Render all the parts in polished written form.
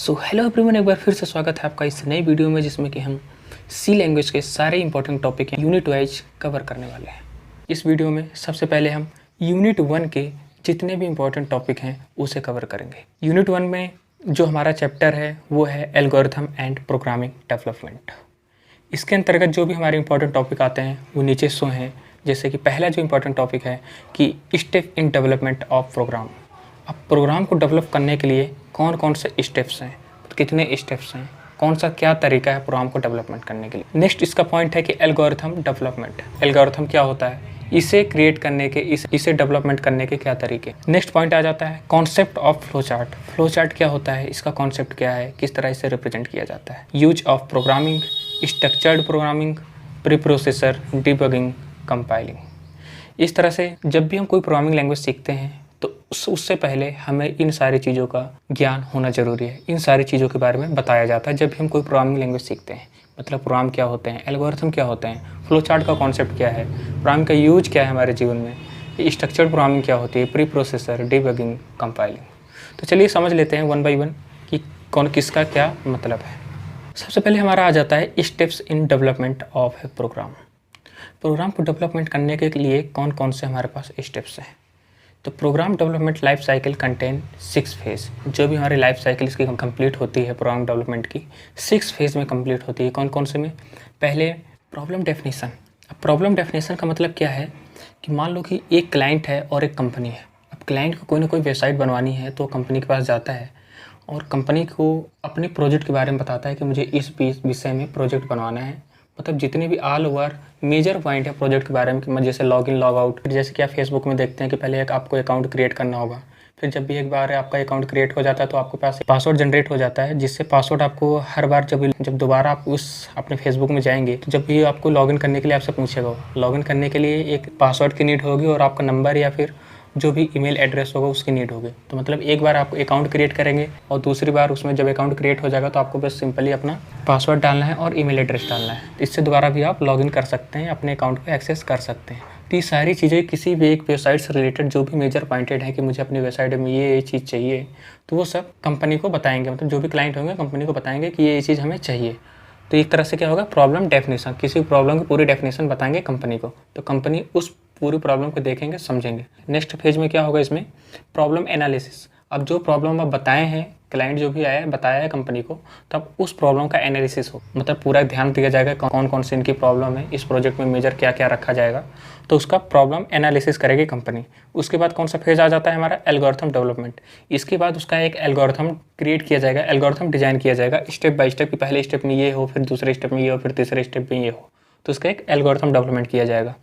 So hello everyone, एक बार फिर से स्वागत है आपका इस नई वीडियो में जिसमें कि हम सी लैंग्वेज के सारे important topic unit wise cover करने वाले हैं। इस वीडियो में सबसे पहले हम यूनिट 1 के जितने भी इंपॉर्टेंट टॉपिक हैं उसे कवर करेंगे। यूनिट 1 में जो हमारा चैप्टर है वो है एल्गोरिथम एंड प्रोग्रामिंग डेवलपमेंट। इसके अंतर्गत जो भी हमारे इंपॉर्टेंट टॉपिक आते हैं वो नीचे शो हैं। जैसे कि पहला जो इंपॉर्टेंट टॉपिक है कि step in development of program. अब प्रोग्राम को डेवलप करने के लिए कौन कौन से स्टेप्स हैं, कितने स्टेप्स हैं, कौन सा क्या तरीका है प्रोग्राम को डेवलपमेंट करने के लिए। नेक्स्ट इसका पॉइंट है कि एल्गोरिथम डेवलपमेंट। एल्गोरिथम क्या होता है, इसे क्रिएट करने के, इसे डेवलपमेंट करने के क्या तरीके। नेक्स्ट पॉइंट आ जाता है concept of flow chart. Flow chart क्या होता है, इसका कॉन्सेप्ट क्या है, किस तरह इसे रिप्रेजेंट किया जाता है। Use of programming, structured programming, pre processor, debugging, compiling. इस तरह से जब भी हम कोई प्रोग्रामिंग लैंग्वेज सीखते हैं तो उससे पहले हमें इन सारी चीज़ों का ज्ञान होना ज़रूरी है। इन सारी चीज़ों के बारे में बताया जाता है जब भी हम कोई प्रोग्रामिंग लैंग्वेज सीखते हैं। मतलब प्रोग्राम क्या होते हैं, एल्गोरिथम क्या होते हैं, फ्लो चार्ट का कॉन्सेप्ट क्या है, प्रोग्राम का यूज क्या है हमारे जीवन में, स्ट्रक्चर्ड प्रोग्रामिंग क्या होती है, प्री प्रोसेसर, डिबगिंग, कंपाइलिंग। तो चलिए समझ लेते हैं वन बाई वन कि कौन किसका क्या मतलब है। सबसे पहले हमारा आ जाता है steps in development of a program. Program को डेवलपमेंट करने के लिए कौन कौन से हमारे पास स्टेप्स हैं। तो program development life cycle contain 6 phase. जो भी हमारी लाइफ साइकिल इसकी कंप्लीट होती है प्रोग्राम डेवलपमेंट की 6 फेज़ में कंप्लीट होती है। कौन कौन से में, पहले प्रॉब्लम डेफिनेशन। अब प्रॉब्लम डेफिनेशन का मतलब क्या है कि मान लो कि एक क्लाइंट है और एक कंपनी है। अब क्लाइंट को कोई ना कोई वेबसाइट बनवानी है तो कंपनी के पास जाता है और कंपनी को अपने प्रोजेक्ट के बारे में बताता है कि मुझे इस विषय में प्रोजेक्ट बनवाना है। मतलब जितने भी ऑल ओवर मेजर पॉइंट है प्रोजेक्ट के बारे में, जैसे लॉगिन लॉग आउट। जैसे कि आप फेसबुक में देखते हैं कि पहले एक आपको अकाउंट क्रिएट करना होगा, फिर जब भी एक बार आपका अकाउंट क्रिएट हो जाता है तो आपके पास पासवर्ड जनरेट हो जाता है, जिससे पासवर्ड आपको हर बार जब दोबारा आप उस अपने फेसबुक में जाएंगे तो जब भी आपको लॉगिन करने के लिए आपसे पूछेगा, लॉगिन करने के लिए एक पासवर्ड की नीड होगी और आपका नंबर या फिर जो भी ईमेल एड्रेस होगा उसकी नीड होगी। तो मतलब एक बार आप अकाउंट क्रिएट करेंगे और दूसरी बार उसमें जब अकाउंट क्रिएट हो जाएगा तो आपको बस सिंपली अपना पासवर्ड डालना है और ईमेल एड्रेस डालना है। इससे दोबारा भी आप लॉगिन कर सकते हैं, अपने अकाउंट को एक्सेस कर सकते हैं। तो ये सारी चीज़ें किसी भी एक वेबसाइट से रिलेटेड जो भी मेजर पॉइंटेड है कि मुझे अपनी वेबसाइट में ये चीज़ चाहिए, तो वो सब कंपनी को बताएंगे। मतलब जो भी क्लाइंट होंगे कंपनी को बताएंगे कि ये चीज़ हमें चाहिए। तो एक तरह से क्या होगा, प्रॉब्लम डेफिनेशन। किसी प्रॉब्लम की पूरी डेफिनेशन बताएंगे कंपनी को, तो कंपनी उस पूरी प्रॉब्लम को देखेंगे, समझेंगे। नेक्स्ट फेज में क्या होगा, इसमें प्रॉब्लम एनालिसिस। अब जो प्रॉब्लम आप बताए हैं, क्लाइंट जो भी आया है बताया है कंपनी को, तब उस प्रॉब्लम का एनालिसिस हो। मतलब पूरा ध्यान दिया जाएगा कौन कौन सी इनकी प्रॉब्लम है, इस प्रोजेक्ट में मेजर क्या क्या रखा जाएगा, तो उसका प्रॉब्लम एनालिसिस करेगी कंपनी। उसके बाद कौन सा फेज आ जाता है हमारा, एल्गोरिथम डेवलपमेंट। इसके बाद उसका एक एल्गोरिथम क्रिएट किया जाएगा, एल्गोरिथम डिजाइन किया जाएगा स्टेप बाय स्टेप कि पहले स्टेप में ये हो, फिर दूसरे स्टेप में ये हो, फिर तीसरे स्टेप में ये हो, तो उसका एक एल्गोरिथम डेवलपमेंट किया जाएगा।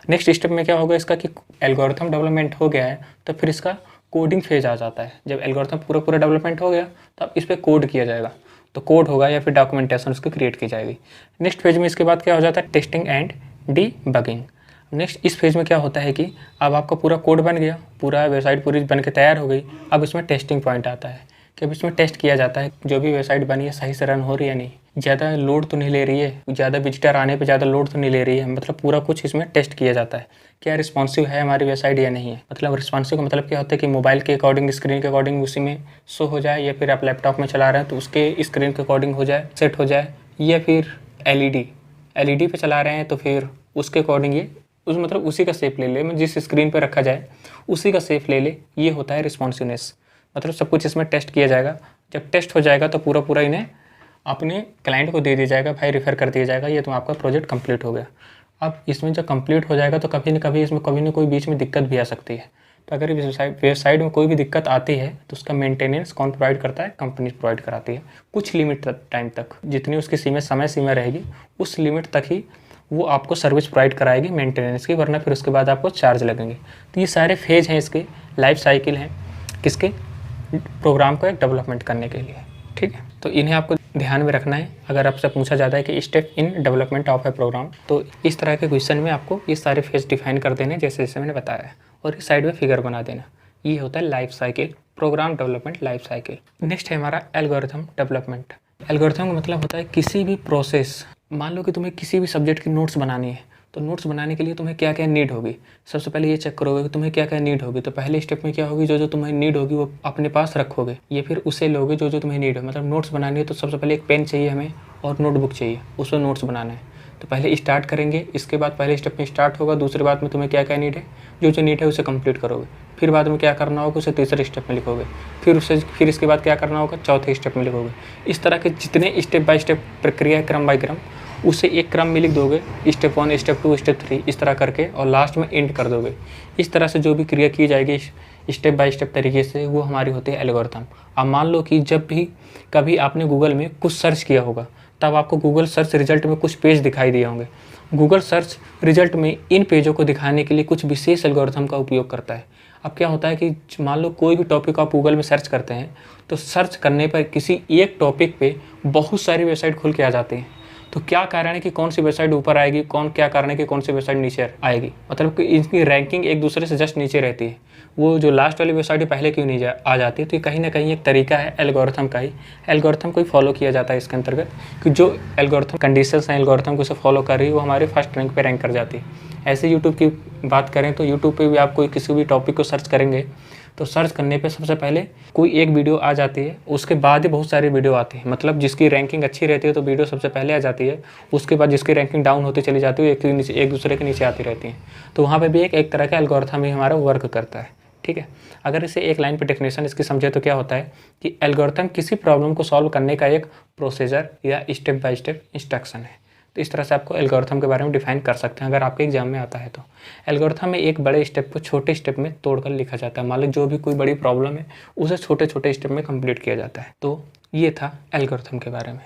नेक्स्ट स्टेप में क्या होगा इसका कि एल्गोरिथम डेवलपमेंट हो गया है तो फिर इसका कोडिंग फेज आ जाता है। जब एल्गोरिथम पूरा डेवलपमेंट हो गया तो अब इस पर कोड किया जाएगा, तो कोड होगा या फिर डॉक्यूमेंटेशन उसकी क्रिएट की जाएगी। नेक्स्ट फेज में इसके बाद क्या हो जाता है, टेस्टिंग एंड डीबगिंग। नेक्स्ट इस फेज में क्या होता है कि अब आपका पूरा कोड बन गया, पूरा वेबसाइट पूरी बन के तैयार हो गई। अब इसमें टेस्टिंग पॉइंट आता है कि अब इसमें टेस्ट किया जाता है जो भी वेबसाइट बनी है सही से रन हो रही है नहीं, ज़्यादा लोड तो नहीं ले रही है, ज़्यादा विजिटर आने पे ज़्यादा लोड तो नहीं ले रही है। मतलब पूरा कुछ इसमें टेस्ट किया जाता है, क्या रिस्पॉन्सिव है हमारी वेबसाइट या नहीं है। मतलब रिस्पॉन्सिव का मतलब क्या होता है कि मोबाइल के अकॉर्डिंग, स्क्रीन के अकॉर्डिंग उसी में शो हो जाए, या फिर आप लैपटॉप में चला रहे हैं तो उसके स्क्रीन के अकॉर्डिंग हो जाए, सेट हो जाए, या फिर एलईडी पे चला रहे हैं तो फिर उसके अकॉर्डिंग ये मतलब उसी का शेप ले ले, जिस स्क्रीन पर रखा जाए उसी का शेप ले ले, ये होता है रिस्पॉन्सिवनेस। मतलब सब कुछ इसमें टेस्ट किया जाएगा। जब टेस्ट हो जाएगा तो पूरा इन्हें अपने क्लाइंट को दे दिया जाएगा, भाई रेफर कर दिया जाएगा, ये तो आपका प्रोजेक्ट कंप्लीट हो गया। अब इसमें जब कंप्लीट हो जाएगा तो कभी न कभी इसमें कभी ना कोई बीच में दिक्कत भी आ सकती है। तो अगर वेबसाइट में कोई भी दिक्कत आती है तो उसका मेंटेनेंस कौन प्रोवाइड करता है, कंपनी प्रोवाइड कराती है। कुछ लिमिट टाइम तक, जितनी उसकी समय सीमा रहेगी उस लिमिट तक ही वो आपको सर्विस प्रोवाइड कराएगी मेंटेनेंस की, वरना फिर उसके बाद आपको चार्ज लगेंगे। तो ये सारे फेज हैं, इसके लाइफ साइकिल हैं किसके, प्रोग्राम को एक डेवलपमेंट करने के लिए। ठीक है, तो इन्हें आपको ध्यान में रखना है। अगर आपसे पूछा जाता है कि step in development of a program, तो इस तरह के क्वेश्चन में आपको ये सारे फेज डिफाइन कर देने जैसे जैसे मैंने बताया है, और इस साइड में फिगर बना देना। ये होता है life cycle, program development life cycle. Next है हमारा एल्गोरिथम डेवलपमेंट। एल्गोरिथम का मतलब होता है किसी भी प्रोसेस, मान लो कि तुम्हें किसी भी सब्जेक्ट की नोट्स बनानी है तो नोट्स बनाने के लिए तुम्हें क्या क्या नीड होगी, सबसे पहले ये चेक करोगे कि तुम्हें क्या क्या नीड होगी। तो पहले स्टेप में क्या होगी, जो जो तुम्हें नीड होगी वो अपने पास रखोगे, ये फिर उसे लोगे जो जो तुम्हें नीड हो। मतलब नोट्स बनानी है तो सबसे पहले एक पेन चाहिए हमें और नोटबुक चाहिए, उसमें नोट्स बनाना है। तो पहले स्टार्ट करेंगे, इसके बाद पहले स्टेप में स्टार्ट होगा, दूसरे बात में तुम्हें क्या क्या नीड है, जो जो नीड है उसे कंप्लीट करोगे। फिर बाद में क्या करना होगा, उसे तीसरे स्टेप में लिखोगे। फिर इसके बाद क्या करना होगा, चौथे स्टेप में लिखोगे। इस तरह के जितने स्टेप बाय स्टेप प्रक्रिया है, क्रम बाय क्रम, उसे एक क्रम में लिख दोगे, स्टेप 1, स्टेप 2, स्टेप 3 इस तरह करके, और लास्ट में एंड कर दोगे। इस तरह से जो भी क्रिया की जाएगी स्टेप बाय स्टेप तरीके से, वो हमारी होती है एल्गोरिथम। अब मान लो कि जब भी कभी आपने गूगल में कुछ सर्च किया होगा, तब आपको गूगल सर्च रिजल्ट में कुछ पेज दिखाई दिए होंगे। गूगल सर्च रिजल्ट में इन पेजों को दिखाने के लिए कुछ विशेष एल्गोरिथम का उपयोग करता है। अब क्या होता है कि मान लो कोई भी टॉपिक आप गूगल में सर्च करते हैं, तो सर्च करने पर किसी एक टॉपिक पे बहुत सारी वेबसाइट खुल के आ जाती हैं। तो क्या कारण है कि कौन सी वेबसाइट ऊपर आएगी, क्या कारण है कि कौन सी वेबसाइट नीचे आएगी, मतलब कि इनकी रैंकिंग एक दूसरे से जस्ट नीचे रहती है। वो जो लास्ट वाली वेबसाइट है पहले क्यों नहीं आ जाती, तो ये कहीं ना कहीं एक तरीका है एल्गोरिथम का ही, एल्गोरिथम को ही फॉलो किया जाता है इसके अंतर्गत, कि जो एल्गोरिथम कंडीशंस हैं एल्गोरिथम को उसे फॉलो कर रही है, वो हमारे फर्स्ट रैंक पे रैंक कर जाती है। ऐसे यूट्यूब की बात करें तो यूट्यूब पे भी आप कोई किसी भी टॉपिक को सर्च करेंगे, तो सर्च करने पे सबसे पहले कोई एक वीडियो आ जाती है, उसके बाद ही बहुत सारी वीडियो आती है। मतलब जिसकी रैंकिंग अच्छी रहती है तो वीडियो सबसे पहले आ जाती है, उसके बाद जिसकी रैंकिंग डाउन होती चली जाती है, एक दूसरे के नीचे आती रहती है। तो वहाँ पे भी एक तरह का एल्गोरिथम ही हमारा वर्क करता है। ठीक है, अगर इसे एक लाइन पे डेफिनेशन इसकी समझे तो क्या होता है कि एल्गोरिथम किसी प्रॉब्लम को सॉल्व करने का एक प्रोसीजर या स्टेप बाय स्टेप इंस्ट्रक्शन है। तो इस तरह से आपको एल्गोरिथम के बारे में डिफाइन कर सकते हैं अगर आपके एग्जाम में आता है तो। एल्गोरिथम में एक बड़े स्टेप को छोटे स्टेप में तोड़कर लिखा जाता है। मान लो जो भी कोई बड़ी प्रॉब्लम है उसे छोटे छोटे स्टेप में कंप्लीट किया जाता है। तो ये था एल्गोरिथम के बारे में।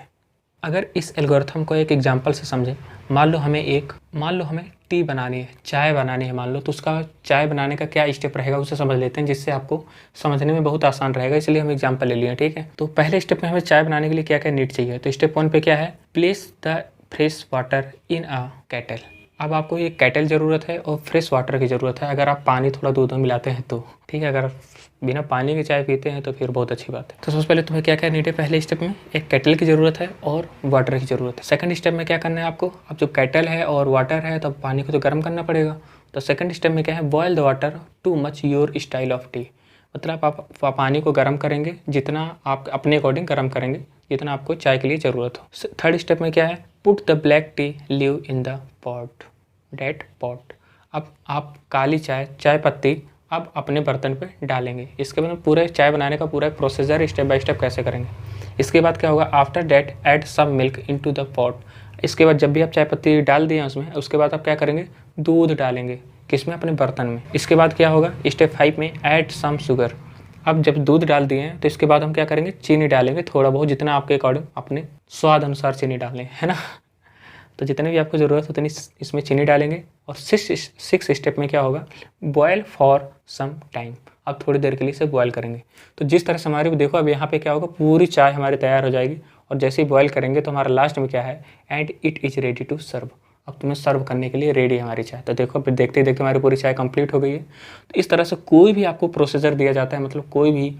अगर इस एल्गोरिथम को एक एग्जाम्पल से समझें, मान लो हमें टी बनानी है, चाय बनानी है मान लो, तो उसका चाय बनाने का क्या स्टेप रहेगा उसे समझ लेते हैं, जिससे आपको समझने में बहुत आसान रहेगा। इसलिए हम एग्जाम्पल ले लिए, ठीक है। तो पहले स्टेप में हमें चाय बनाने के लिए क्या क्या नीड चाहिए, तो स्टेप 1 पे क्या है, place the fresh water in a kettle. अब आपको ये केटल ज़रूरत है और फ्रेश वाटर की ज़रूरत है, अगर आप पानी थोड़ा दूध में मिलाते हैं तो, ठीक है। अगर बिना पानी की चाय पीते हैं तो फिर बहुत अच्छी बात है। तो सबसे पहले तुम्हें क्या क्या नीड है, पहले स्टेप में एक केटल की ज़रूरत है और वाटर की ज़रूरत है। सेकंड स्टेप में क्या करना है आपको, अब जो केटल है और वाटर है तो पानी को तो गर्म करना पड़ेगा। तो सेकंड स्टेप में क्या है, boil the water to match your style of tea. मतलब आप पानी को गर्म करेंगे जितना आप अपने अकॉर्डिंग गर्म करेंगे, जितना आपको चाय के लिए ज़रूरत हो। थर्ड स्टेप में क्या है, put the black tea leaves in the pot, that pot. अब आप काली चाय पत्ती अब अपने बर्तन पे डालेंगे। इसके बाद पूरे चाय बनाने का पूरा प्रोसीजर स्टेप बाय स्टेप कैसे करेंगे। इसके बाद क्या होगा, after that add some milk into the pot. इसके बाद जब भी आप चाय पत्ती डाल दिए उसमें, उसके बाद आप क्या करेंगे, दूध डालेंगे, किसमें, अपने बर्तन में। इसके बाद क्या होगा, स्टेप 5 में ऐड सम शुगर। अब जब दूध डाल दिए हैं तो इसके बाद हम क्या करेंगे, चीनी डालेंगे, थोड़ा बहुत जितना आपके अकॉर्डिंग अपने स्वाद अनुसार चीनी डालें, है ना। तो जितनी भी आपको ज़रूरत है उतनी इसमें चीनी डालेंगे। और सिक्स स्टेप में क्या होगा, बॉयल फॉर सम टाइम। अब थोड़ी देर के लिए इसे बॉयल करेंगे। तो जिस तरह से हमारी देखो अब यहाँ पे क्या होगा, पूरी चाय हमारी तैयार हो जाएगी। और जैसे ही बॉयल करेंगे तो हमारा लास्ट में क्या है, and it is ready to serve. अब तुम्हें सर्व करने के लिए रेडी है हमारी चाय। तो देखो फिर देखते देखते हमारी पूरी चाय कंप्लीट हो गई है। तो इस तरह से कोई भी आपको प्रोसीजर दिया जाता है, मतलब कोई भी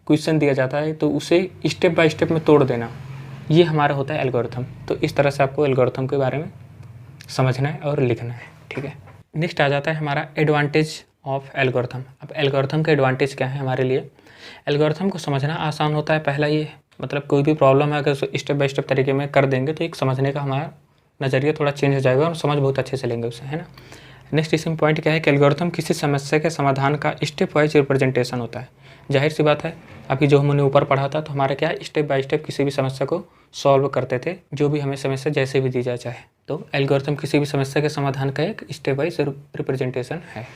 क्वेश्चन दिया जाता है तो उसे स्टेप बाय स्टेप में तोड़ देना, ये हमारा होता है एल्गोरिथम। तो इस तरह से आपको एल्गोरिथम के बारे में समझना है और लिखना है, ठीक है। नेक्स्ट आ जाता है हमारा एडवांटेज ऑफ एल्गोरिथम। अब एल्गोरिथम का एडवांटेज क्या है हमारे लिए, एल्गोरिथम को समझना आसान होता है। पहला ये, मतलब कोई भी प्रॉब्लम है अगर स्टेप बाय स्टेप तरीके में कर देंगे तो एक समझने का हमारा नज़रिया थोड़ा चेंज हो जाएगा और समझ बहुत अच्छे से लेंगे उसे, है ना। नेक्स्ट इसमें पॉइंट क्या है कि एल्गोरिथम किसी समस्या के समाधान का स्टेप वाइज रिप्रेजेंटेशन होता है। जाहिर सी बात है, अभी जो हमने ऊपर पढ़ा था तो हमारा क्या है, स्टेप बाय स्टेप किसी भी समस्या को सॉल्व करते थे, जो भी हमें समस्या जैसे भी दी जाए चाहे। तो एल्गोरिथम किसी भी समस्या के समाधान का एक स्टेप वाइज रिप्रेजेंटेशन है।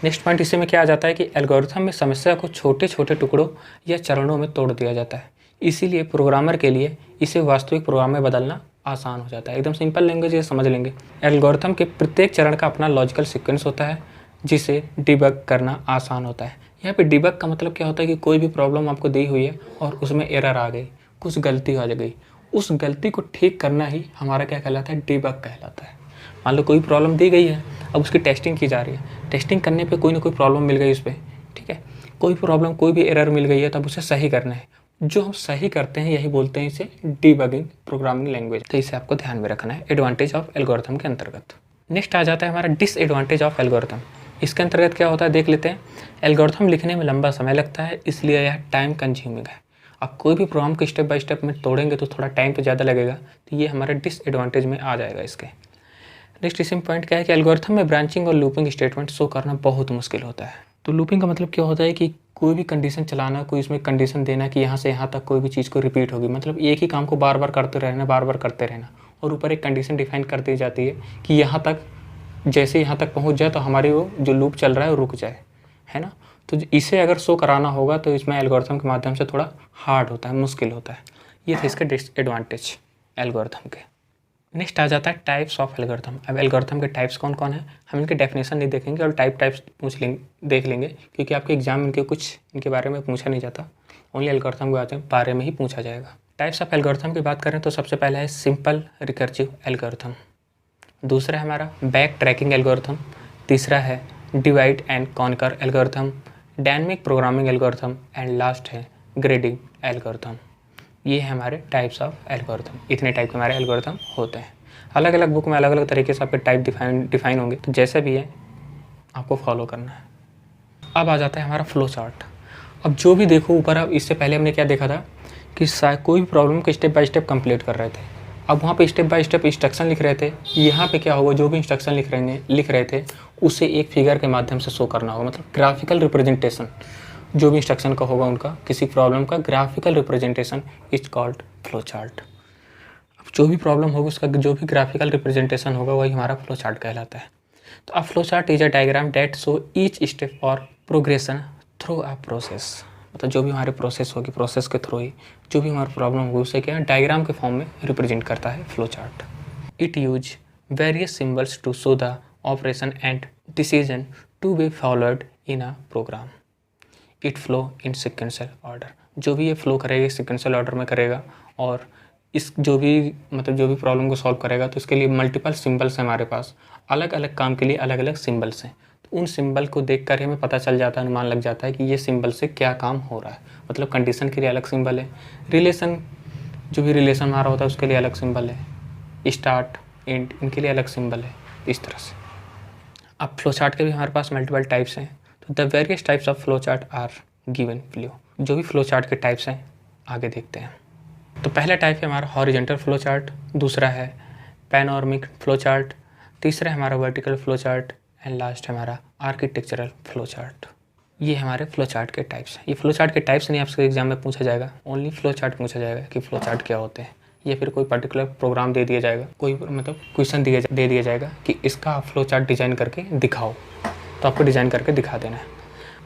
नेक्स्ट पॉइंट इसी में क्या आ जाता है कि एल्गोरिथम में समस्या को छोटे छोटे टुकड़ों या चरणों में तोड़ दिया जाता है। इसीलिए प्रोग्रामर के लिए इसे वास्तविक प्रोग्राम में बदलना आसान हो जाता है। एकदम सिंपल लैंग्वेज ये समझ लेंगे। एल्गोरिथम के प्रत्येक चरण का अपना लॉजिकल सीक्वेंस होता है जिसे डिबग करना आसान होता है। यहाँ पे डिबग का मतलब क्या होता है कि कोई भी प्रॉब्लम आपको दी हुई है और उसमें एरर आ गई, कुछ गलती आ गई, उस गलती को ठीक करना ही हमारा क्या कहलाता है, डिबग कहलाता है। मान लो कोई प्रॉब्लम दी गई है, अब उसकी टेस्टिंग की जा रही है, टेस्टिंग करने पे कोई ना कोई प्रॉब्लम मिल गई उस पर, ठीक है, कोई प्रॉब्लम कोई भी एरर मिल गई है, तब उसे सही करना है। जो हम सही करते हैं यही बोलते हैं इसे डिबगिंग प्रोग्रामिंग लैंग्वेज। तो इसे आपको ध्यान में रखना है एडवांटेज ऑफ एल्गोरिथम के अंतर्गत। नेक्स्ट आ जाता है हमारा डिसएडवांटेज ऑफ एल्गोरिथम। इसके अंतर्गत क्या होता है देख लेते हैं। एल्गोरिथम लिखने में लंबा समय लगता है, इसलिए यह टाइम कंज्यूमिंग है। आप कोई भी प्रोग्राम को स्टेप बाय स्टेप में तोड़ेंगे तो थोड़ा टाइम तो ज़्यादा लगेगा, तो ये हमारा डिसएडवांटेज में आ जाएगा इसके। नेक्स्ट इसी पॉइंट क्या है कि एल्गोरिथम में ब्रांचिंग और लूपिंग स्टेटमेंट शो करना बहुत मुश्किल होता है। तो लूपिंग का मतलब क्या होता है कि कोई भी कंडीशन चलाना, कोई इसमें कंडीशन देना कि यहाँ से यहाँ तक कोई भी चीज़ को रिपीट होगी, मतलब एक ही काम को बार बार करते रहना, और ऊपर एक कंडीशन डिफाइन कर दी जाती है कि यहाँ तक, जैसे यहाँ तक पहुँच जाए तो हमारी वो जो लूप चल रहा है वो रुक जाए, है ना। तो इसे अगर शो कराना होगा तो इसमें एल्गोरिथम के माध्यम से थोड़ा हार्ड होता है, मुश्किल होता है। ये थे इसके डिसएडवांटेज एल्गोरिथम के। नेक्स्ट आ जाता है टाइप्स ऑफ एल्गोरिथम। अब एल्गोरिथम के टाइप्स कौन कौन है, हम इनके डेफिनेशन नहीं देखेंगे और टाइप्स देख लेंगे, क्योंकि आपके एग्जाम इनके बारे में पूछा नहीं जाता, ओनली एल्गोरिथम के बारे में ही पूछा जाएगा। टाइप्स ऑफ एल्गोरिथम की बात करें तो सबसे पहला है सिंपल रिकर्सिव एल्गोरिथम, दूसरा है हमारा बैक ट्रैकिंग एल्गोरिथम, तीसरा है divide and conquer algorithm, dynamic programming algorithm, and last है ग्रेडिंग एल्गोरिथम। ये है हमारे टाइप्स ऑफ एल्गोरिथम। इतने टाइप के हमारे एल्गोरिथम होते हैं। अलग अलग बुक में अलग अलग तरीके से आपके टाइप डिफाइन होंगे, तो जैसे भी है आपको फॉलो करना है। अब आ जाता है हमारा फ्लो चार्ट। अब जो भी देखो ऊपर, अब इससे पहले हमने क्या देखा था कि कोई भी प्रॉब्लम को स्टेप बाय स्टेप कंप्लीट कर रहे थे। अब वहाँ पे स्टेप बाय स्टेप इंस्ट्रक्शन लिख रहे थे, यहाँ पे क्या होगा, जो भी इंस्ट्रक्शन लिख रहे थे उसे एक फिगर के माध्यम से शो करना होगा, मतलब ग्राफिकल रिप्रेजेंटेशन। जो भी इंस्ट्रक्शन का होगा उनका किसी प्रॉब्लम का graphical representation is called flow chart. अब जो भी प्रॉब्लम होगा उसका जो भी ग्राफिकल रिप्रेजेंटेशन होगा वही हमारा फ्लो चार्ट कहलाता है। तो अब flow chart is a diagram that show each step और प्रोग्रेशन थ्रू अ प्रोसेस। मतलब जो भी हमारे प्रोसेस होगी, प्रोसेस के थ्रू ही जो भी हमारा प्रॉब्लम होगी उसे क्या डायग्राम के फॉर्म में रिप्रेजेंट करता है flow chart. It use various symbols to show the operation and decision to be followed in a program. It flow in sequential order. जो भी ये फ्लो करेगा सिक्वेंशियल ऑर्डर में करेगा, और इस जो भी प्रॉब्लम को सॉल्व करेगा तो इसके लिए मल्टीपल सिंबल्स हैं हमारे पास, अलग अलग काम के लिए अलग अलग सिंबल्स हैं। तो उन सिंबल को देखकर हमें पता चल जाता है, अनुमान लग जाता है कि ये सिंबल से क्या काम हो रहा है। मतलब कंडीशन के लिए अलग सिंबल है, रिलेशन जो भी रिलेशन हमारा होता है उसके लिए अलग सिंबल है, स्टार्ट एंड इनके लिए अलग सिंबल है, इस तरह से। अब फ्लो चार्ट के भी हमारे पास मल्टीपल टाइप्स हैं। तो the various types of flow chart are given below. जो भी फ्लो चार्ट के टाइप्स हैं आगे देखते हैं। तो पहला टाइप है हमारा हॉरिजॉन्टल फ्लो चार्ट, दूसरा है पैनोरामिक फ्लो चार्ट, तीसरा है हमारा vertical flow chart, and last है हमारा आर्किटेक्चरल फ्लो चार्ट। ये हमारे फ्लो चार्ट के टाइप्स हैं। ये फ्लो चार्ट के टाइप्स नहीं आपसे एग्जाम में पूछा जाएगा, ओनली फ्लो चार्ट पूछा जाएगा कि फ्लो चार्ट क्या होते हैं, या फिर कोई पर्टिकुलर प्रोग्राम दे दिया जाएगा, कोई मतलब क्वेश्चन दे दिया जाएगा कि इसका आप फ्लो चार्ट डिज़ाइन करके दिखाओ, तो आपको डिज़ाइन करके दिखा देना है।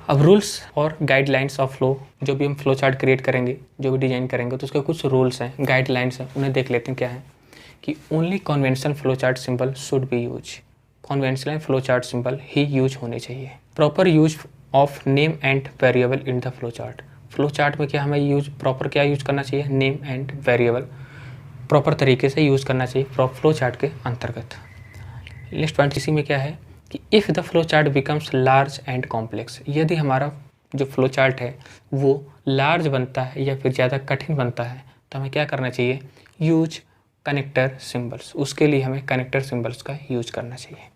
अब रूल्स और गाइडलाइंस ऑफ फ्लो, जो भी हम फ्लो चार्ट क्रिएट करेंगे, जो भी डिज़ाइन करेंगे तो उसके कुछ रूल्स हैं, गाइडलाइंस हैं, उन्हें देख लेते हैं क्या है। कि only conventional flow chart symbol should be use. Conventional flow chart symbol he use होने चाहिए। Proper use of name and variable in the flow chart. Flow chart में क्या हमें प्रॉपर क्या यूज करना चाहिए, नेम एंड वेरिएबल प्रॉपर तरीके से यूज़ करना चाहिए फ्लो चार्ट के अंतर्गत। नेक्स्ट पॉइंट इसी में क्या है कि if the flow chart becomes large and complex. यदि हमारा जो फ्लो चार्ट है वो लार्ज बनता है या फिर ज़्यादा कठिन बनता है तो हमें क्या करना चाहिए, यूज कनेक्टर सिंबल्स। उसके लिए हमें कनेक्टर सिंबल्स का यूज करना चाहिए।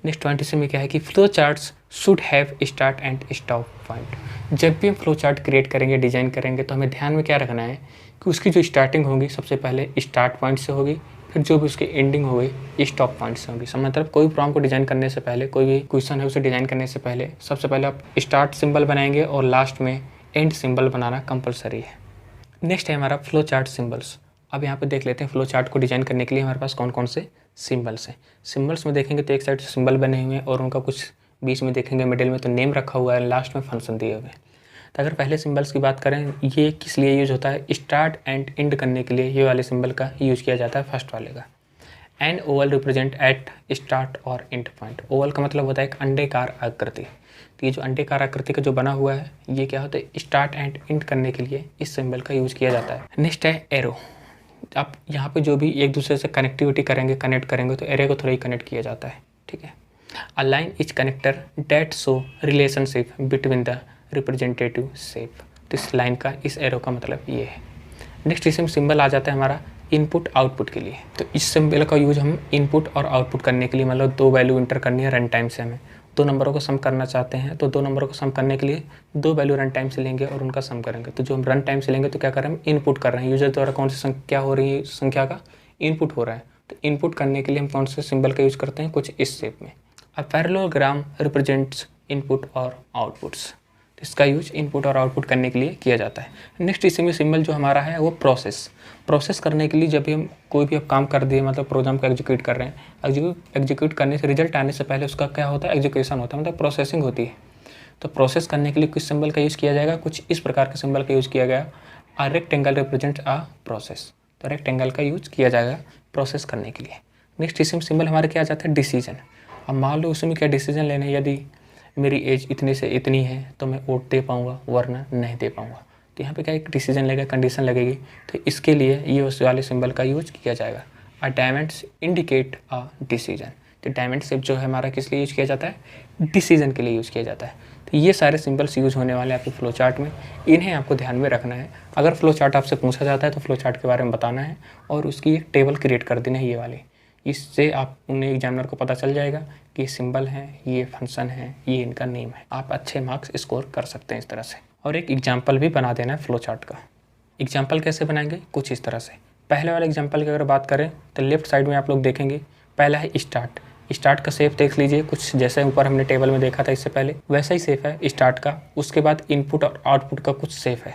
नेक्स्ट पॉइंट इसी में क्या है कि flow charts should have start and stop point. जब भी हम फ्लो चार्ट क्रिएट करेंगे, डिज़ाइन करेंगे, तो हमें ध्यान में क्या रखना है कि उसकी जो स्टार्टिंग होगी सबसे पहले स्टार्ट पॉइंट से होगी, फिर जो भी उसकी एंडिंग होगी स्टॉप पॉइंट से होगी। मतलब कोई प्रॉब्लम को डिज़ाइन करने से पहले, कोई भी क्वेश्चन है उसे डिज़ाइन करने से पहले सबसे पहले आप स्टार्ट सिंबल बनाएंगे और लास्ट में एंड सिंबल बनाना कंपलसरी है। नेक्स्ट है हमारा फ्लो चार्ट सिंबल्स। अब यहाँ पे देख लेते हैं फ्लो चार्ट को डिज़ाइन करने के लिए हमारे पास कौन कौन से सिंबल्स हैं। सिंबल्स में देखेंगे तो एक साइड से सिंबल बने हुए हैं और उनका कुछ बीच में देखेंगे मिडिल में तो नेम रखा हुआ है, लास्ट में फंक्शन दिए हुए हैं। तो अगर पहले सिंबल्स की बात करें, ये किस लिए यूज होता है, स्टार्ट एंड एंड करने के लिए ये वाले सिंबल का यूज किया जाता है, फर्स्ट वाले का। And oval represent at start और एंड पॉइंट। ओवल का मतलब होता है एक अंडेकार आकृति। तो ये जो अंडेकार आकृति का जो बना हुआ है ये क्या होता है, स्टार्ट एंड एंड करने के लिए इस सिंबल का यूज किया जाता है। नेक्स्ट है एरो। आप यहाँ पे जो भी एक दूसरे से कनेक्टिविटी करेंगे, कनेक्ट करेंगे तो एरो को थोड़ा ही कनेक्ट किया जाता है, ठीक है। A line is connector that show relationship between the representative shape. तो इस लाइन का, इस एरो का मतलब ये है। नेक्स्ट इसमें सिंबल आ जाता है हमारा इनपुट आउटपुट के लिए। तो इस सिंबल का यूज हम इनपुट और आउटपुट करने के लिए, मतलब 2 वैल्यू इंटर करनी है रन टाइम से, हमें 2 नंबरों को सम करना चाहते हैं तो 2 नंबरों को सम करने के लिए 2 वैल्यू रन टाइम से लेंगे और उनका सम करेंगे। तो जो हम रन टाइम से लेंगे तो क्या कर रहे हैं, हम इनपुट कर रहे हैं, यूजर द्वारा कौन सी संख्या हो रही है, संख्या का इनपुट हो रहा है। तो इनपुट करने के लिए हम कौन से सिंबल का यूज करते हैं, कुछ इस शेप में। अ पैरेललोग्राम रिप्रेजेंट्स इनपुट और आउटपुट्स। इसका यूज इनपुट और आउटपुट करने के लिए किया जाता है। नेक्स्ट इसमें सिंबल जो हमारा है वो प्रोसेस करने के लिए, जब भी हम कोई भी काम कर दिए, मतलब प्रोग्राम को एग्जीक्यूट कर रहे हैं, एग्जीक्यूट करने से रिजल्ट आने से पहले उसका क्या होता है, एग्जीक्यूशन होता है, मतलब प्रोसेसिंग होती है। तो प्रोसेस करने के लिए किस सिंबल का यूज़ किया जाएगा, कुछ इस प्रकार के सिंबल का यूज़ किया गया। A rectangle represent a process. तो रेक्टेंगल का यूज किया जाएगा प्रोसेस करने के लिए। नेक्स्ट इसमें सिंबल हमारे क्या आ जाता है, डिसीजन। अब मान लो उसमें क्या डिसीजन लेना है, यदि मेरी एज इतने से इतनी है तो मैं वोट दे पाऊँगा, वरना नहीं दे पाऊँगा। तो यहाँ पे क्या एक डिसीजन लगेगा, कंडीशन लगेगी। तो इसके लिए ये उस वाले सिंबल का यूज किया जाएगा। अ डायमंड्स इंडिकेट अ डिसीजन। तो डायमंड शेप जो है हमारा किस लिए यूज किया जाता है, डिसीजन के लिए यूज किया जाता है। तो ये सारे सिंबल्स यूज होने वाले हैं आपके फ्लो चार्ट में, इन्हें आपको ध्यान में रखना है। अगर फ्लो चार्ट आपसे पूछा जाता है तो फ्लो चार्ट के बारे में बताना है और उसकी एक टेबल क्रिएट कर देना है ये वाली। इससे आप उन्हें एग्जामिनर को पता चल जाएगा कि ये सिंबल है, ये फंक्शन है, ये इनका नेम है। आप अच्छे मार्क्स स्कोर कर सकते हैं इस तरह से। और एक एग्जाम्पल भी बना देना है फ्लो चार्ट का। एग्जाम्पल कैसे बनाएंगे, कुछ इस तरह से। पहले वाले एग्जाम्पल की अगर बात करें तो लेफ्ट साइड में आप लोग देखेंगे, पहला है स्टार्ट का शेप देख लीजिए, कुछ जैसे ऊपर हमने टेबल में देखा था इससे पहले वैसा ही शेप है स्टार्ट का। उसके बाद इनपुट और आउटपुट का कुछ शेप है,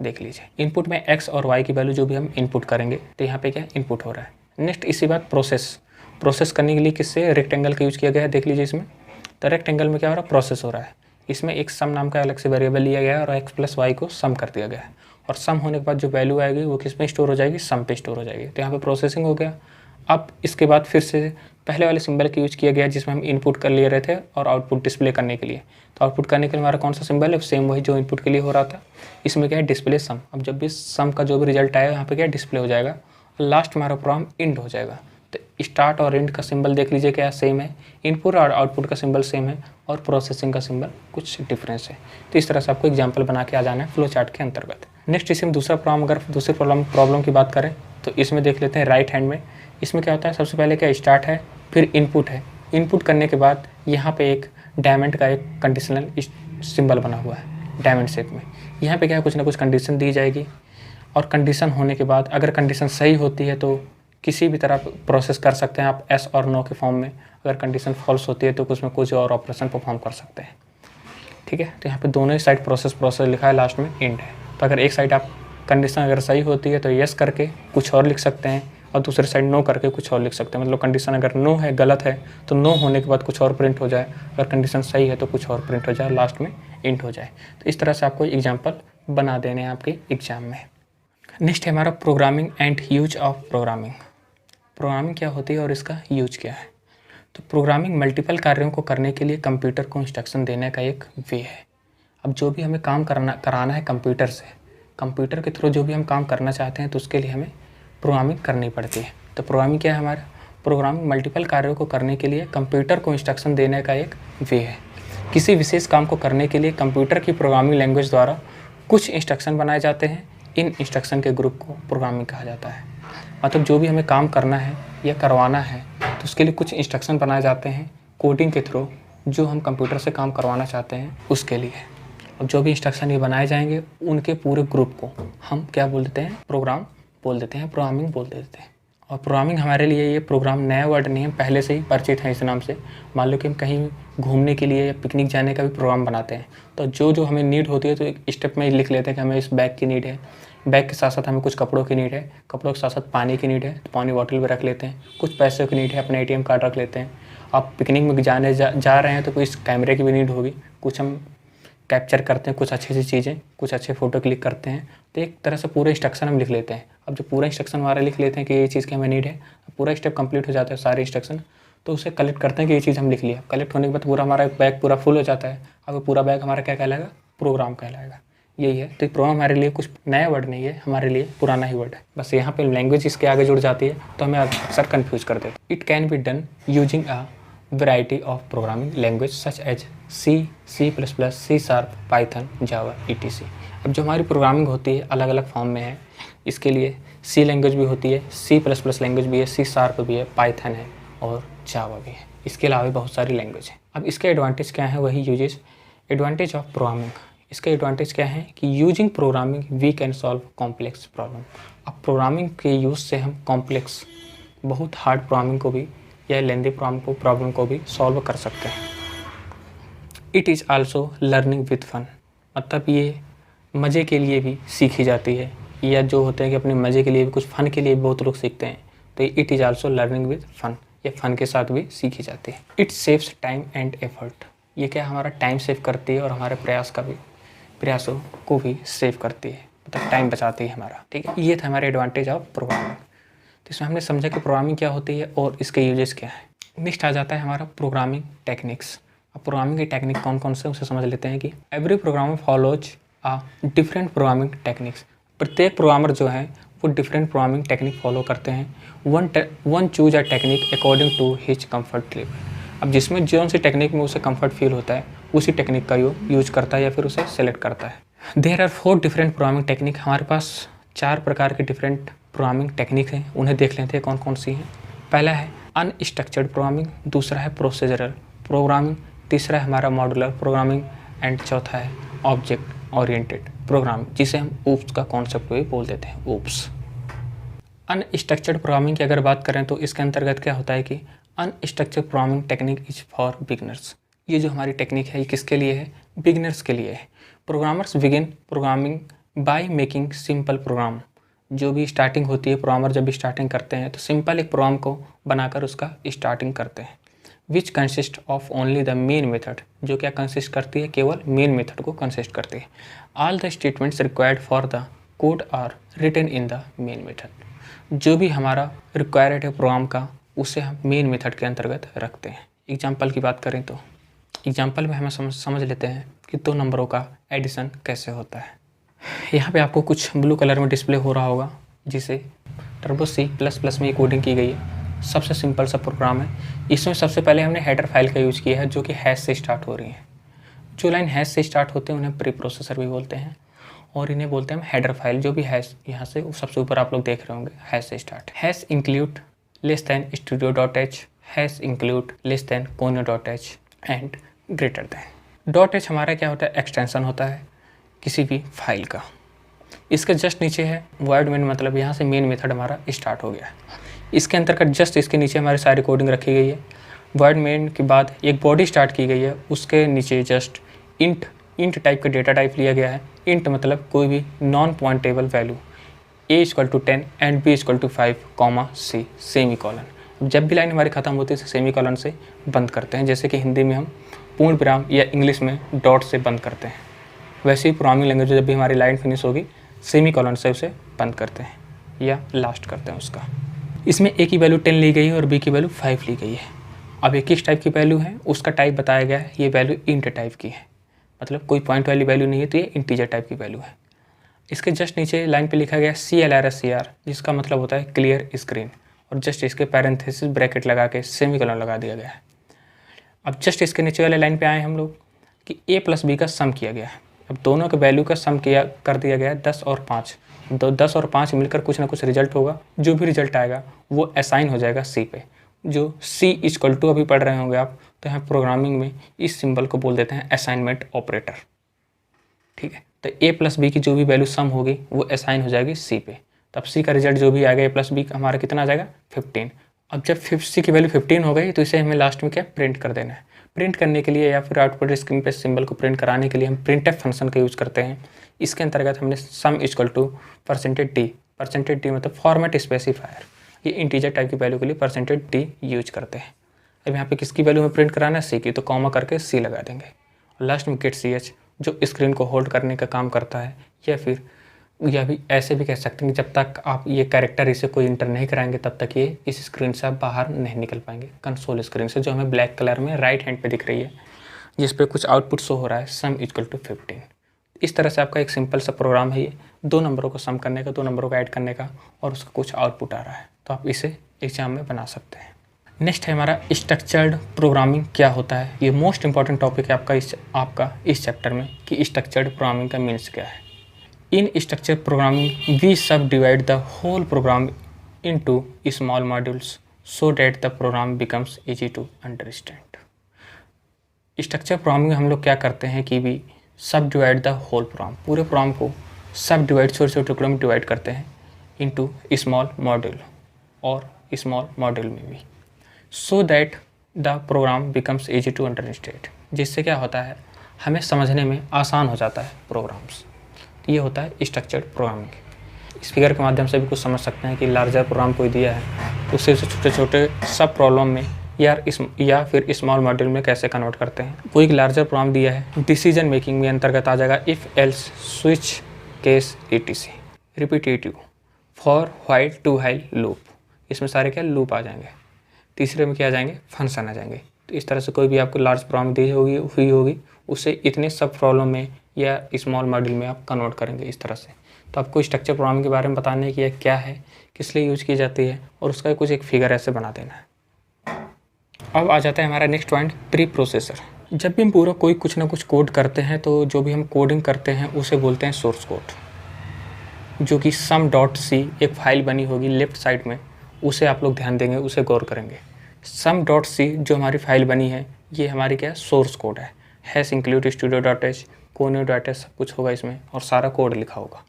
देख लीजिए। इनपुट में एक्स और वाई की वैल्यू जो भी हम इनपुट करेंगे तो यहाँ पे क्या इनपुट हो रहा है। नेक्स्ट इसी बात प्रोसेस करने के लिए किससे, रेक्टेंगल का यूज किया गया है, देख लीजिए इसमें। तो रेक्टेंगल में क्या हो रहा है, प्रोसेस हो रहा है। इसमें एक सम नाम का अलग से वेरिएबल लिया गया है और एक्स प्लस वाई को सम कर दिया गया है। और सम होने के बाद जो वैल्यू आएगी वो किस में स्टोर हो जाएगी, सम पे स्टोर हो जाएगी। तो यहाँ पे प्रोसेसिंग हो गया। अब इसके बाद फिर से पहले वाले सिंबल का यूज किया गया जिसमें हम इनपुट कर ले रहे थे और आउटपुट डिस्प्ले करने के लिए। तो आउटपुट करने के लिए हमारा कौन सा सिंबल है, सेम वही जो इनपुट के लिए हो रहा था। इसमें क्या है, डिस्प्ले सम। अब जब भी सम का जो भी रिजल्ट आएगा यहाँ पे क्या डिस्प्ले हो जाएगा और लास्ट हमारा प्रोग्राम इंड हो जाएगा। तो स्टार्ट और एंड का सिंबल देख लीजिए क्या सेम है, इनपुट और आउटपुट का सिंबल सेम है और प्रोसेसिंग का सिंबल कुछ डिफरेंस है। तो इस तरह से आपको एग्जाम्पल बना के आ जाना है फ्लो चार्ट के अंतर्गत। नेक्स्ट इसमें दूसरा प्रॉब्लम, अगर दूसरी प्रॉब्लम की बात करें तो इसमें देख लेते हैं राइट हैंड में। इसमें क्या होता है, सबसे पहले क्या स्टार्ट है, फिर इनपुट है। इनपुट करने के बाद यहाँ पे एक डायमंड का एक कंडीशनल सिंबल बना हुआ है डायमंड शेप में। यहाँ पे क्या कुछ ना कुछ कंडीशन दी जाएगी और कंडीशन होने के बाद अगर कंडीशन सही होती है तो किसी भी तरह प्रोसेस कर सकते हैं आप एस और नो के फॉर्म में। अगर कंडीशन फॉल्स होती है तो उसमें कुछ और ऑपरेशन परफॉर्म कर सकते हैं, ठीक है। तो यहाँ पे दोनों ही साइड प्रोसेस लिखा है, लास्ट में एंड है। तो अगर एक साइड आप कंडीशन अगर सही होती है तो यस करके कुछ और लिख सकते हैं और दूसरी साइड नो करके कुछ और लिख सकते हैं। मतलब कंडीशन अगर नो है, गलत है, तो नो होने के बाद कुछ और प्रिंट हो जाए, अगर कंडीशन सही है तो कुछ और प्रिंट हो जाए, लास्ट में इंट हो जाए। तो इस तरह से आपको एग्जाम्पल बना देने हैं आपके एग्जाम में। नेक्स्ट है हमारा programming and use of programming. Programming क्या होती है और इसका यूज क्या है। तो प्रोग्रामिंग मल्टीपल कार्यों को करने के लिए कंप्यूटर को इंस्ट्रक्शन देने का एक वे है। अब जो भी हमें काम कराना है कंप्यूटर से, कंप्यूटर के थ्रू जो भी हम काम करना चाहते हैं तो उसके लिए हमें प्रोग्रामिंग करनी पड़ती है। तो प्रोग्रामिंग क्या है हमारा, प्रोग्रामिंग मल्टीपल कार्यों को करने के लिए कंप्यूटर को इंस्ट्रक्शन देने का एक वे है। किसी विशेष काम को करने के लिए कंप्यूटर की प्रोग्रामिंग लैंग्वेज द्वारा कुछ इंस्ट्रक्शन बनाए जाते हैं। इन इंस्ट्रक्शन के ग्रुप को प्रोग्रामिंग कहा जाता है। मतलब जो भी हमें काम करना है या करवाना है तो उसके लिए कुछ इंस्ट्रक्शन बनाए जाते हैं कोडिंग के थ्रू, जो हम कंप्यूटर से काम करवाना चाहते हैं उसके लिए। और जो भी इंस्ट्रक्शन ये बनाए जाएंगे उनके पूरे ग्रुप को हम क्या बोल देते हैं, प्रोग्राम बोल देते हैं, प्रोग्रामिंग बोल देते हैं। और प्रोग्रामिंग हमारे लिए ये प्रोग्राम नया वर्ड नहीं है, पहले से ही परिचित है इस नाम से। मान लो कि हम कहीं घूमने के लिए या पिकनिक जाने का भी प्रोग्राम बनाते हैं तो जो हमें नीड होती है तो एक स्टेप में लिख लेते हैं कि हमें इस बैग की नीड है, बैग के साथ साथ हमें कुछ कपड़ों की नीड है, कपड़ों के साथ साथ पानी की नीड है तो पानी बॉटल भी रख लेते हैं, कुछ पैसों की नीड है, अपने ATM कार्ड रख लेते हैं। आप पिकनिक में जा रहे हैं तो कुछ कैमरे की भी नीड होगी, कुछ हम कैप्चर करते हैं कुछ अच्छी सी चीज़ें, कुछ अच्छे फ़ोटो क्लिक करते हैं। तो एक तरह से पूरा इंस्ट्रक्शन हम लिख लेते हैं। अब जो पूरा इंस्ट्रक्शन हमारा लिख लेते हैं कि ये चीज़ की हमें नीड है, पूरा स्टेप कंप्लीट हो जाता है सारे इंस्ट्रक्शन, तो उसे कलेक्ट करते हैं कि ये चीज़ हम लिख लिया। कलेक्ट होने के बाद पूरा हमारा बैग पूरा फुल हो जाता है। अब पूरा बैग हमारा क्या कहलाएगा, प्रोग्राम कहलाएगा। यही है। तो प्रोग्राम हमारे लिए कुछ नया वर्ड नहीं है, हमारे लिए पुराना ही वर्ड है। बस यहाँ पे लैंग्वेज इसके आगे जुड़ जाती है तो हमें अक्सर कन्फ्यूज कर देते हैं। It can be done using a variety of programming language such as C, C++, C#, Python, Java, etc। अब जो हमारी प्रोग्रामिंग होती है अलग अलग फॉर्म में है। इसके लिए सी लैंग्वेज भी होती है, C++ लैंग्वेज भी है, C# भी है, पाइथन है और जावा भी है। इसके अलावा बहुत सारी लैंग्वेज है। अब इसके एडवांटेज क्या है, वही यूजेस। एडवांटेज ऑफ प्रोग्रामिंग, इसके एडवांटेज क्या है कि using programming we can solve complex problem. अब प्रोग्रामिंग के यूज़ से हम कॉम्प्लेक्स, बहुत हार्ड प्रोग्रामिंग को भी या लेंदी प्रॉब्लम को भी सॉल्व कर सकते हैं। It is also learning with fun, मतलब ये मज़े के लिए भी सीखी जाती है, या जो होते हैं कि अपने मज़े के लिए भी, कुछ फ़न के लिए भी बहुत लोग सीखते हैं, तो it is also learning with fun, ये फ़न के साथ भी सीखी जाती है। It saves time and effort, ये क्या हमारा टाइम सेव करती है और हमारे प्रयासों को भी सेव करती है, मतलब टाइम बचाती है हमारा। ठीक है, ये था हमारे एडवांटेज ऑफ प्रोग्रामिंग। तो इसमें हमने समझा कि प्रोग्रामिंग क्या होती है और इसके यूजेस क्या है। नेक्स्ट आ जाता है हमारा प्रोग्रामिंग टेक्निक्स। अब प्रोग्रामिंग की टेक्निक कौन कौन से उसे समझ लेते हैं कि every programmer follows a different programming techniques. प्रत्येक प्रोग्रामर जो है वो डिफरेंट प्रोग्रामिंग टेक्निक फॉलो करते हैं। One choose a technique according to his comfort level. अब जिसमें जो सी टेक्निक में उसे कंफर्ट फील होता है उसी टेक्निक का यूज करता है या फिर उसे सेलेक्ट करता है। There are 4 different programming technique, हमारे पास 4 प्रकार के डिफरेंट प्रोग्रामिंग टेक्निक हैं, उन्हें देख लेते हैं कौन कौन सी हैं। पहला है अनस्ट्रक्चर्ड प्रोग्रामिंग, दूसरा है प्रोसीजरल प्रोग्रामिंग, तीसरा है हमारा मॉड्यूलर प्रोग्रामिंग एंड चौथा है ऑब्जेक्ट ओरिएंटेड प्रोग्रामिंग, जिसे हम ऊप्स का कॉन्सेप्ट भी बोल देते हैं, ऊप्स। अनस्ट्रक्चर्ड प्रोग्रामिंग की अगर बात करें तो इसके अंतर्गत क्या होता है कि unstructured programming technique is for beginners. ये जो हमारी टेक्निक है ये किसके लिए है, बिगनर्स के लिए है। Programmers begin programming by making simple program. जो भी स्टार्टिंग होती है, प्रोग्रामर जब भी स्टार्टिंग करते हैं तो सिंपल एक प्रोग्राम को बनाकर उसका स्टार्टिंग करते हैं। Which consist of only the main method, जो क्या कंसिस्ट करती है, केवल मेन मेथड को कंसिस्ट करती है। All the statements required for the code are written in the main method. जो भी हमारा रिक्वायर्ड है प्रोग्राम का उसे हम मेन मेथड के अंतर्गत रखते हैं। एग्जाम्पल की बात करें तो एग्जाम्पल में हमें समझ लेते हैं कि 2 नंबरों का एडिशन कैसे होता है। यहाँ पे आपको कुछ ब्लू कलर में डिस्प्ले हो रहा होगा, जिसे टर्बो C++ में कोडिंग की गई है। सबसे सिंपल सा प्रोग्राम है। इसमें सबसे पहले हमने हेडर फाइल का यूज़ किया है जो कि हैश से स्टार्ट हो रही है। जो लाइन हैश से स्टार्ट होते हैं उन्हें प्री प्रोसेसर भी बोलते हैं और इन्हें बोलते हैं हेडर फाइल। जो भी हैश यहाँ से सबसे ऊपर आप लोग देख रहे होंगे, हैश से start. Hash include less than studio.h, hash include less than conio.h and greater than. .h हमारा क्या होता है, एक्सटेंशन होता है किसी भी फाइल का। इसके जस्ट नीचे है वर्ड मेन, मतलब यहाँ से मेन मेथड हमारा स्टार्ट हो गया है। इसके अंतर्गत जस्ट इसके नीचे हमारी सारी कोडिंग रखी गई है। वर्ड मेन के बाद एक बॉडी स्टार्ट की गई है, उसके नीचे जस्ट इंट टाइप का डेटा टाइप लिया गया है। इंट मतलब कोई भी non pointable value, a=10 and b=5, C semicolon. जब भी लाइन हमारी खत्म होती है सेमीकोलन से बंद करते हैं, जैसे कि हिंदी में हम पूर्ण विराम या इंग्लिश में डॉट से बंद करते हैं, वैसे ही प्रोग्रामिंग लैंग्वेज जब भी हमारी लाइन फिनिश होगी सेमीकोलन से उसे बंद करते हैं या लास्ट करते हैं उसका। इसमें a की वैल्यू 10 ली गई है और b की वैल्यू 5 ली गई है। अब ये किस टाइप की वैल्यू है उसका टाइप बताया गया है, ये वैल्यू इंट टाइप की है, मतलब कोई पॉइंट वाली वैल्यू नहीं है, तो ये इंटीजर टाइप की वैल्यू है। इसके जस्ट नीचे लाइन पे लिखा गया CLRSCR, जिसका मतलब होता है क्लियर स्क्रीन, और जस्ट इसके पैरेंथेसिस ब्रैकेट लगा के सेमीकोलन लगा दिया गया है। अब जस्ट इसके नीचे वाले लाइन पे आए हम लोग कि a+b का सम किया गया है। अब दोनों के वैल्यू का सम कर दिया गया है 10 और 5, तो 10 और 5 मिलकर कुछ ना कुछ रिजल्ट होगा। जो भी रिजल्ट आएगा वो असाइन हो जाएगा C पे, जो C= अभी पढ़ रहे होंगे आप, तो यहाँ प्रोग्रामिंग में इस सिंबल को बोल देते हैं असाइनमेंट ऑपरेटर। ठीक है, तो a+b की जो भी वैल्यू सम होगी वो असाइन हो जाएगी C पे। तब C का रिजल्ट जो भी आएगा a+b हमारा कितना आ जाएगा 15। अब जब C की वैल्यू 15 हो गई तो इसे हमें लास्ट में क्या प्रिंट कर देना है। प्रिंट करने के लिए या फिर आउटपुट स्क्रीन पे सिंबल को प्रिंट कराने के लिए हम printf फंक्शन का यूज़ करते हैं। इसके अंतर्गत हमने sum=%d, %d मतलब फॉर्मेट स्पेसिफायर, ये इंटीजर टाइप की वैल्यू के लिए %d यूज करते हैं। अब यहाँ पे किसकी वैल्यू में प्रिंट कराना है C की, तो कॉमा करके C लगा देंगे। और लास्ट में get ch जो स्क्रीन को होल्ड करने का काम करता है, या भी ऐसे भी कह सकते हैं कि जब तक आप ये कैरेक्टर इसे कोई इंटर नहीं कराएंगे तब तक ये इस स्क्रीन से आप बाहर नहीं निकल पाएंगे। कंसोल स्क्रीन से जो हमें ब्लैक कलर में राइट हैंड पे दिख रही है, जिस पे कुछ आउटपुट शो हो रहा है sum=15। इस तरह से आपका एक सिंपल सा प्रोग्राम है ये, 2 नंबरों को सम करने का, 2 नंबरों को ऐड करने का, और उसका कुछ आउटपुट आ रहा है, तो आप इसे एग्जाम में बना सकते हैं। नेक्स्ट है हमारा स्ट्रक्चर्ड प्रोग्रामिंग क्या होता है। ये मोस्ट इंपॉर्टेंट टॉपिक है आपका इस चैप्टर में कि स्ट्रक्चर्ड प्रोग्रामिंग का मीन्स क्या है। In structure programming we subdivide the whole program into small modules so that the program becomes easy to understand. Structure programming में हम लोग क्या करते हैं कि भी subdivide the whole program, पूरे प्रोग्राम को सब डिवाइड, छोटे छोटे टुकड़ों में डिवाइड करते हैं इनटू स्मॉल मॉड्यूल और स्मॉल मॉड्यूल में भी, so that the program becomes easy to understand, जिससे क्या होता है हमें समझने में आसान हो जाता है प्रोग्राम्स। ये होता है स्ट्रक्चर्ड प्रोग्रामिंग। इस फिगर के माध्यम से भी कुछ समझ सकते हैं कि लार्जर प्रोग्राम कोई दिया है तो उसे छोटे छोटे सब प्रॉब्लम में या फिर स्मॉल मॉड्यूल में कैसे कन्वर्ट करते हैं। कोई लार्जर प्रोग्राम दिया है डिसीजन मेकिंग में अंतर्गत आ जाएगा if else switch case etc, repetitive for while do while loop, इसमें सारे क्या लूप आ जाएंगे। तीसरे में क्या आ जाएंगे फंक्शन आ जाएंगे। तो इस तरह से कोई भी आपको लार्ज प्रॉब्लम दी हुई होगी उसे इतने सब प्रॉब्लम में या स्मॉल मॉड्यूल में आप कन्वर्ट करेंगे इस तरह से। तो आपको स्ट्रक्चर प्रोग्रामिंग के बारे में बताने की क्या है, किस लिए यूज की जाती है और उसका कुछ एक फिगर ऐसे बना देना है। अब आ जाता है हमारा नेक्स्ट पॉइंट, प्री प्रोसेसर। जब भी हम पूरा कोई कुछ ना कुछ कोड करते हैं तो जो भी हम कोडिंग करते हैं उसे बोलते हैं सोर्स कोड, जो कि sum.c एक फाइल बनी होगी लेफ्ट साइड में, उसे आप लोग ध्यान देंगे, उसे गौर करेंगे। sum.c जो हमारी फाइल बनी है ये हमारी क्या सोर्स कोड है। हैश इंक्लूड studio.h conio.h सब कुछ होगा इसमें और सारा कोड लिखा होगा।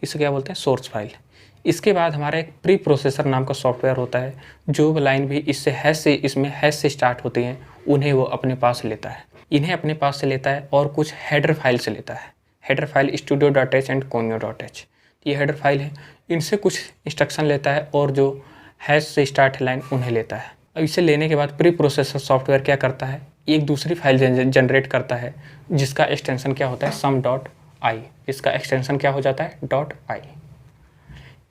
इसे क्या बोलते हैं सोर्स फाइल। इसके बाद हमारा एक प्री प्रोसेसर नाम का सॉफ्टवेयर होता है, जो लाइन भी इसमें हैश से स्टार्ट होती हैं उन्हें वो अपने पास लेता है, इन्हें अपने पास से लेता है और कुछ हेडर फाइल से लेता है। Header file studio.h and conio.h, ये हेडर फाइल है, इनसे कुछ इंस्ट्रक्शन लेता है और जो हैश से स्टार्ट लाइन उन्हें लेता है। अब इसे लेने के बाद प्री प्रोसेसर सॉफ्टवेयर क्या करता है, एक दूसरी फाइल जनरेट करता है जिसका एक्सटेंशन क्या होता है sum.i। इसका एक्सटेंशन क्या हो जाता है .i।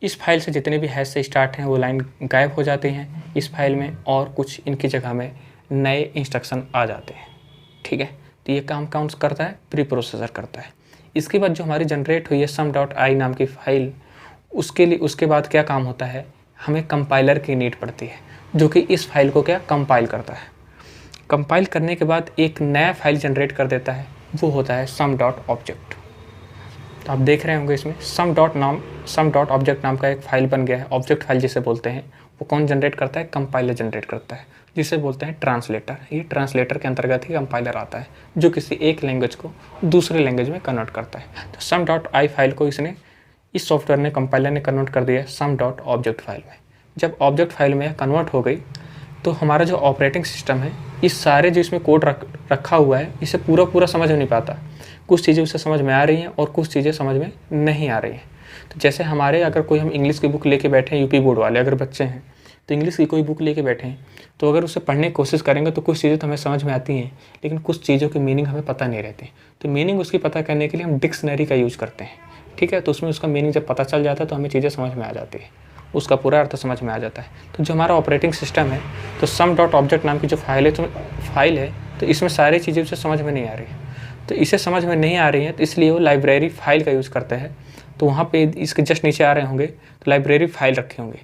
इस फाइल से जितने भी हैश से स्टार्ट हैं वो लाइन गायब हो जाती हैं इस फाइल में और कुछ इनकी जगह में नए इंस्ट्रक्शन आ जाते हैं। ठीक है, तो ये काम कौन करता है, प्री प्रोसेसर करता है। इसके बाद जो हमारी जनरेट हुई है sum.i नाम की फाइल, उसके बाद क्या काम होता है, हमें कंपाइलर की नीड पड़ती है जो कि इस फाइल को क्या कंपाइल करता है। कंपाइल करने के बाद एक नया फाइल जनरेट कर देता है, वो होता है sum.object। तो आप देख रहे होंगे इसमें sum.object नाम का एक फाइल बन गया है, ऑब्जेक्ट फाइल जिसे बोलते हैं। वो कौन जनरेट करता है, कंपाइलर जनरेट करता है, जिसे बोलते हैं ट्रांसलेटर। ये ट्रांसलेटर के अंतर्गत ही कंपाइलर आता है जो किसी एक लैंग्वेज को दूसरे लैंग्वेज में कन्वर्ट करता है। तो sum.i फाइल को इस सॉफ्टवेयर ने, कंपाइलर ने कन्वर्ट कर दिया sum.object फाइल में। जब ऑब्जेक्ट फाइल में कन्वर्ट हो गई तो हमारा जो ऑपरेटिंग सिस्टम है, इस सारे जो इसमें कोड रखा हुआ है इसे पूरा समझ नहीं पाता। कुछ चीज़ें उसे समझ में आ रही हैं और कुछ चीज़ें समझ में नहीं आ रही हैं। तो जैसे हमारे अगर कोई हम इंग्लिश की बुक लेके बैठे हैं, यूपी बोर्ड वाले अगर बच्चे हैं तो इंग्लिश की कोई बुक लेके बैठे हैं तो अगर उसे पढ़ने की कोशिश करेंगे तो कुछ चीज़ें तो हमें समझ में आती हैं, लेकिन कुछ चीज़ों की मीनिंग हमें पता नहीं रहती। तो मीनिंग उसकी पता करने के लिए हम डिक्शनरी का यूज़ करते हैं। ठीक है, तो उसमें उसका मीनिंग जब पता चल जाता है तो हमें चीज़ें समझ में आ जाती है, उसका पूरा अर्थ समझ में आ जाता है। तो जो हमारा ऑपरेटिंग सिस्टम है, तो sum.object नाम की जो फाइल है तो इसमें सारी चीज़ें उसे समझ में नहीं आ रही है। तो इसे समझ में नहीं आ रही है तो इसलिए वो लाइब्रेरी फाइल का यूज़ करते हैं। तो वहाँ पे इसके जस्ट नीचे आ रहे होंगे तो लाइब्रेरी फाइल रखे होंगे,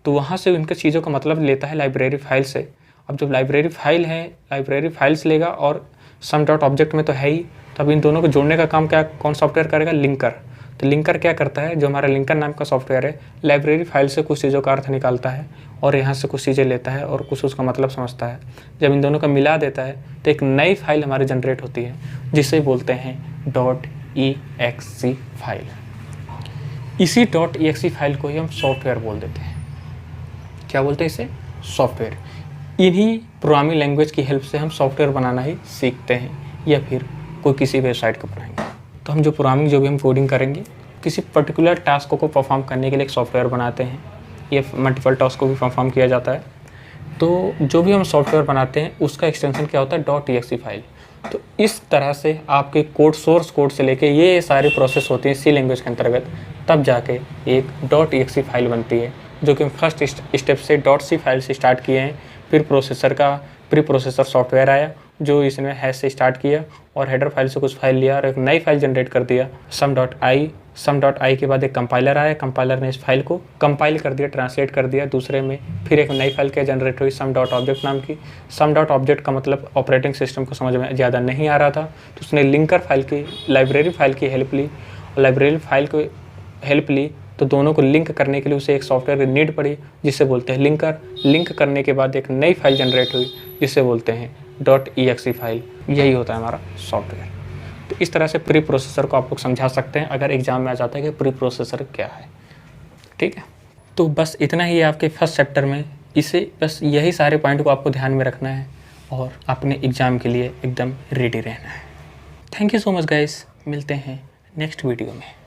तो वहाँ से उनके चीज़ों का मतलब लेता है लाइब्रेरी फाइल से। अब जब लाइब्रेरी फाइल है, लाइब्रेरी फाइल से लेगा और sum.object में तो है ही, तो अब इन दोनों को जोड़ने का काम कौन सॉफ्टवेयर करेगा, लिंकर। तो लिंकर क्या करता है, जो हमारा लिंकर नाम का सॉफ्टवेयर है, लाइब्रेरी फाइल से कुछ चीज़ों का अर्थ निकालता है और यहाँ से कुछ चीज़ें लेता है और कुछ उसका मतलब समझता है। जब इन दोनों का मिला देता है तो एक नई फाइल हमारी जनरेट होती है जिसे बोलते हैं .exe फाइल। इसी .exe फाइल को ही हम सॉफ्टवेयर बोल देते हैं। क्या बोलते हैं इसे, सॉफ्टवेयर। इन्हीं प्रोग्रामिंग लैंग्वेज की हेल्प से हम सॉफ्टवेयर बनाना ही सीखते हैं या फिर कोई किसी वेबसाइट को बनाएंगे। तो हम जो भी हम कोडिंग करेंगे, किसी पर्टिकुलर टास्क को परफॉर्म करने के लिए एक सॉफ्टवेयर बनाते हैं। ये मल्टीपल टास्क को भी परफॉर्म किया जाता है। तो जो भी हम सॉफ्टवेयर बनाते हैं उसका एक्सटेंशन क्या होता है, .exe फाइल। तो इस तरह से आपके कोड, सोर्स कोड से लेके ये सारे प्रोसेस होती हैं सी लैंग्वेज के अंतर्गत, तब जाके एक .exe फाइल बनती है, जो कि फर्स्ट स्टेप से .c फाइल से स्टार्ट किए हैं। फिर प्री प्रोसेसर सॉफ्टवेयर आया जो इसने हैश से स्टार्ट किया और हेडर फाइल से कुछ फाइल लिया और एक नई फाइल जनरेट कर दिया sum.i के बाद एक कंपाइलर आया, कंपाइलर ने इस फाइल को कंपाइल कर दिया, ट्रांसलेट कर दिया दूसरे में। फिर एक नई फाइल क्या जनरेट हुई, sum.object नाम की। sum.object का मतलब ऑपरेटिंग सिस्टम को समझ में ज़्यादा नहीं आ रहा था तो उसने लिंकर फाइल की, लाइब्रेरी फाइल की हेल्प ली लाइब्रेरी फाइल को हेल्प ली तो दोनों को लिंक करने के लिए उसे एक सॉफ्टवेयर की नीड पड़ी जिसे बोलते हैं लिंकर। लिंक करने के बाद एक नई फाइल जनरेट हुई जिसे बोलते हैं .exe फाइल। यही होता है हमारा सॉफ्टवेयर। तो इस तरह से प्री प्रोसेसर को आप लोग समझा सकते हैं अगर एग्जाम में आ जाता है कि प्री प्रोसेसर क्या है। ठीक है, तो बस इतना ही है आपके फर्स्ट चैप्टर में। इसे बस यही सारे पॉइंट को आपको ध्यान में रखना है और अपने एग्ज़ाम के लिए एकदम रेडी रहना है। Thank you so much guys, मिलते हैं नेक्स्ट वीडियो में।